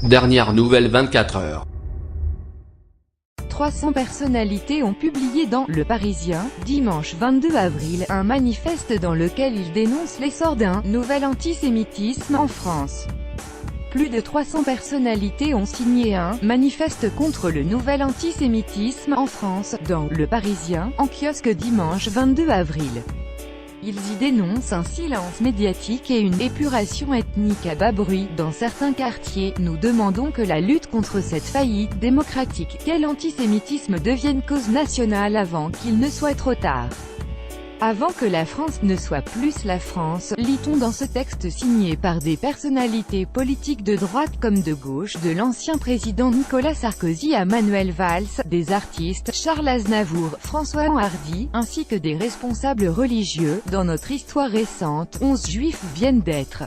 Dernière nouvelle 24 heures. 300 personnalités ont publié dans Le Parisien, dimanche 22 avril, un manifeste dans lequel ils dénoncent l'essor d'un « nouvel antisémitisme » en France. Plus de 300 personnalités ont signé un « manifeste contre le nouvel antisémitisme » en France, dans Le Parisien, en kiosque dimanche 22 avril. Ils y dénoncent un silence médiatique et une épuration ethnique à bas bruit dans certains quartiers. Nous demandons que la lutte contre cette faillite démocratique qu'est l'antisémitisme devienne cause nationale avant qu'il ne soit trop tard. Avant que la France ne soit plus la France, lit-on dans ce texte signé par des personnalités politiques de droite comme de gauche, de l'ancien président Nicolas Sarkozy à Manuel Valls, des artistes, Charles Aznavour, François Hardy, ainsi que des responsables religieux. Dans notre histoire récente, 11 juifs viennent d'être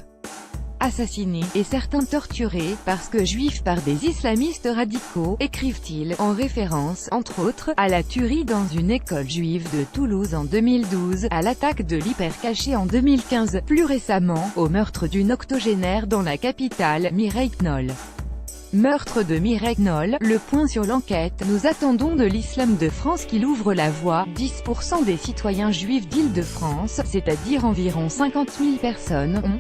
assassinés, et certains torturés, parce que juifs par des islamistes radicaux, écrivent-ils, en référence, entre autres, à la tuerie dans une école juive de Toulouse en 2012, à l'attaque de l'Hypercacher en 2015, plus récemment, au meurtre d'une octogénaire dans la capitale, Mireille Knoll. Meurtre de Mireille Knoll, le point sur l'enquête. Nous attendons de l'islam de France qu'il ouvre la voie. 10% des citoyens juifs d'Île-de-France, c'est-à-dire environ 50 000 personnes, ont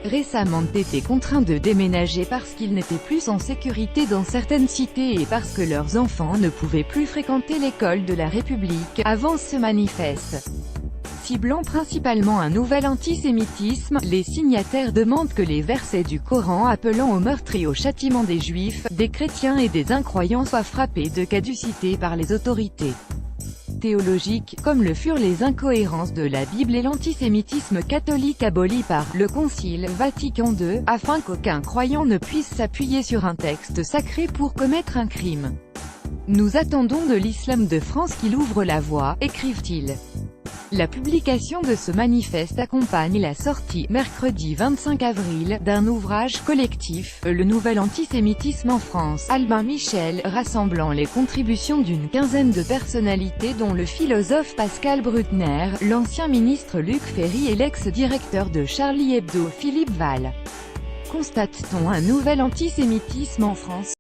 récemment été contraints de déménager parce qu'ils n'étaient plus en sécurité dans certaines cités et parce que leurs enfants ne pouvaient plus fréquenter l'école de la République, avance ce manifeste. Ciblant principalement un nouvel antisémitisme, les signataires demandent que les versets du Coran appelant au meurtre et au châtiment des Juifs, des chrétiens et des incroyants soient frappés de caducité par les autorités théologiques, comme le furent les incohérences de la Bible et l'antisémitisme catholique aboli par le Concile Vatican II, afin qu'aucun croyant ne puisse s'appuyer sur un texte sacré pour commettre un crime. Nous attendons de l'islam de France qu'il ouvre la voie, écrivent-ils. La publication de ce manifeste accompagne la sortie, mercredi 25 avril, d'un ouvrage collectif, Le nouvel antisémitisme en France, Albin Michel, rassemblant les contributions d'une quinzaine de personnalités dont le philosophe Pascal Bruckner, l'ancien ministre Luc Ferry et l'ex-directeur de Charlie Hebdo Philippe Val. Constate-t-on un nouvel antisémitisme en France ?